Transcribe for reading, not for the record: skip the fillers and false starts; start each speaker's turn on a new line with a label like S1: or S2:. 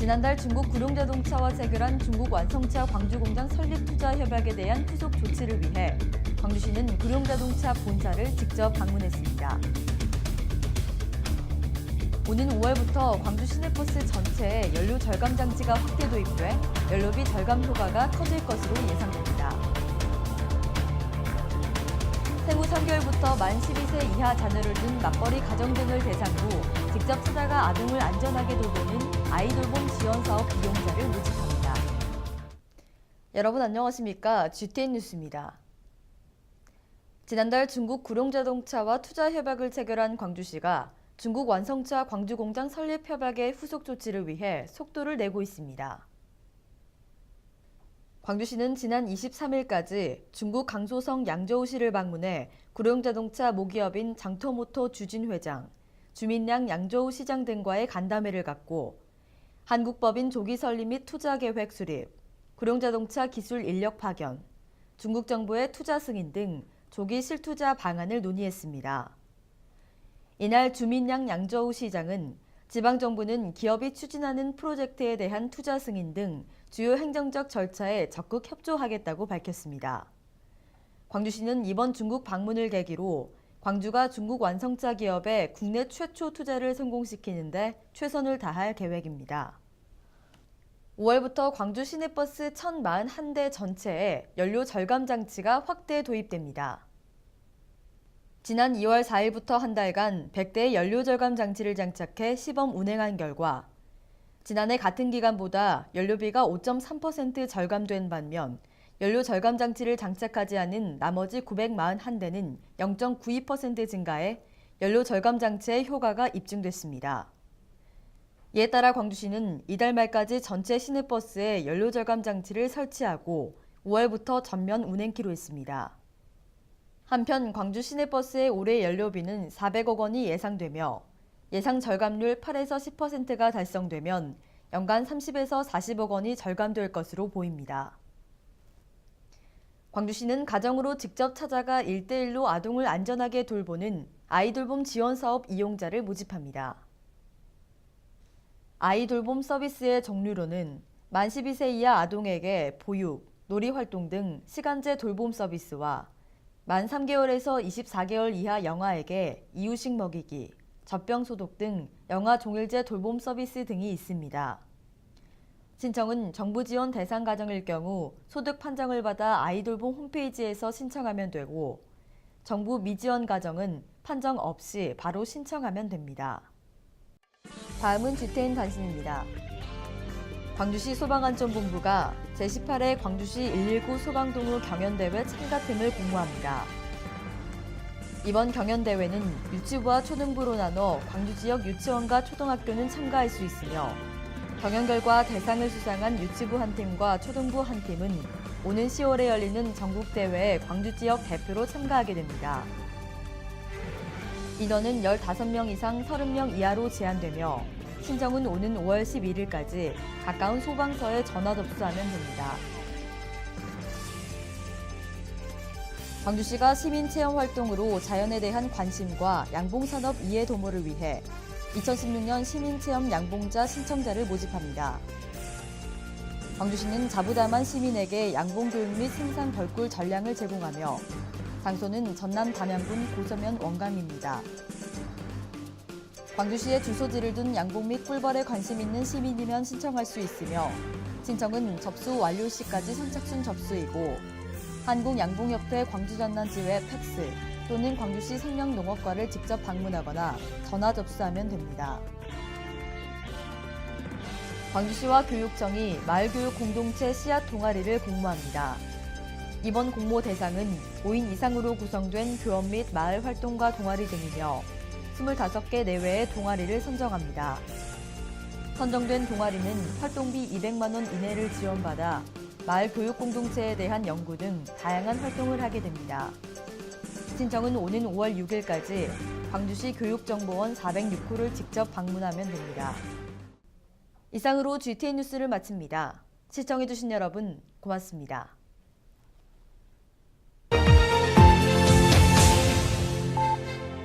S1: 지난달 중국 구룡자동차와 체결한 중국 완성차 광주공장 설립 투자 협약에 대한 후속 조치를 위해 광주시는 구룡자동차 본사를 직접 방문했습니다. 오는 5월부터 광주 시내버스 전체에 연료 절감 장치가 확대 도입돼 연료비 절감 효과가 커질 것으로 예상됩니다. 생후 3개월부터 만 12세 이하 자녀를 둔 맞벌이 가정 등을 대상으로 직접 찾아가 아동을 안전하게 돌보는 아이돌봄 지원 사업 이용자를 모집합니다. 여러분 안녕하십니까? GTN 뉴스입니다. 지난달 중국 구룡자동차와 투자 협약을 체결한 광주시가 중국 완성차 광주공장 설립 협약의 후속 조치를 위해 속도를 내고 있습니다. 광주시는 지난 23일까지 중국 강소성 양저우시를 방문해 구룡자동차 모기업인 장터모터 주진 회장, 주민양 양저우 시장 등과의 간담회를 갖고 한국법인 조기 설립 및 투자 계획 수립, 구룡자동차 기술 인력 파견, 중국 정부의 투자 승인 등 조기 실투자 방안을 논의했습니다. 이날 주민양 양저우 시장은 지방정부는 기업이 추진하는 프로젝트에 대한 투자 승인 등 주요 행정적 절차에 적극 협조하겠다고 밝혔습니다. 광주시는 이번 중국 방문을 계기로 광주가 중국 완성차 기업의 국내 최초 투자를 성공시키는 데 최선을 다할 계획입니다. 5월부터 광주 시내버스 1,041대 전체에 연료 절감 장치가 확대 도입됩니다. 지난 2월 4일부터 한 달간 100대의 연료 절감 장치를 장착해 시범 운행한 결과 지난해 같은 기간보다 연료비가 5.3% 절감된 반면 연료 절감 장치를 장착하지 않은 나머지 941대는 0.92% 증가해 연료 절감 장치의 효과가 입증됐습니다. 이에 따라 광주시는 이달 말까지 전체 시내버스에 연료 절감 장치를 설치하고 5월부터 전면 운행키로 했습니다. 한편 광주 시내버스의 올해 연료비는 400억 원이 예상되며 예상 절감률 8에서 10%가 달성되면 연간 30에서 40억 원이 절감될 것으로 보입니다. 광주시는 가정으로 직접 찾아가 1대1로 아동을 안전하게 돌보는 아이돌봄 지원 사업 이용자를 모집합니다. 아이돌봄 서비스의 종류로는 만 12세 이하 아동에게 보육, 놀이활동 등 시간제 돌봄 서비스와 만 3개월에서 24개월 이하 영아에게 이유식 먹이기, 젖병 소독 등 영아 종일제 돌봄 서비스 등이 있습니다. 신청은 정부 지원 대상 가정일 경우 소득 판정을 받아 아이돌봄 홈페이지에서 신청하면 되고 정부 미지원 가정은 판정 없이 바로 신청하면 됩니다. 다음은 GTN 단신입니다. 광주시 소방안전본부가 제18회 광주시 119 소방동호 경연대회 참가팀을 공모합니다. 이번 경연대회는 유치부와 초등부로 나눠 광주 지역 유치원과 초등학교는 참가할 수 있으며 경연 결과 대상을 수상한 유치부 한 팀과 초등부 한 팀은 오는 10월에 열리는 전국대회에 광주 지역 대표로 참가하게 됩니다. 인원은 15명 이상 30명 이하로 제한되며 신청은 오는 5월 11일까지 가까운 소방서에 전화 접수하면 됩니다. 광주시가 시민체험 활동으로 자연에 대한 관심과 양봉산업 이해 도모를 위해 2016년 시민체험 양봉자 신청자를 모집합니다. 광주시는 자부담한 시민에게 양봉교육 및 생산 벌꿀 전량을 제공하며 장소는 전남 담양군 고서면 원강입니다. 광주시에 주소지를 둔 양봉 및 꿀벌에 관심 있는 시민이면 신청할 수 있으며 신청은 접수 완료 시까지 선착순 접수이고 한국양봉협회 광주전남지회 팩스 또는 광주시 생명농업과를 직접 방문하거나 전화 접수하면 됩니다. 광주시와 교육청이 마을교육 공동체 씨앗 동아리를 공모합니다. 이번 공모 대상은 5인 이상으로 구성된 교원 및 마을 활동가 동아리 등이며 25개 내외의 동아리를 선정합니다. 선정된 동아리는 활동비 200만 원 이내를 지원받아 마을 교육 공동체에 대한 연구 등 다양한 활동을 하게 됩니다. 신청은 오는 5월 6일까지 광주시 교육정보원 406호를 직접 방문하면 됩니다. 이상으로 GTN 뉴스를 마칩니다. 시청해주신 여러분 고맙습니다.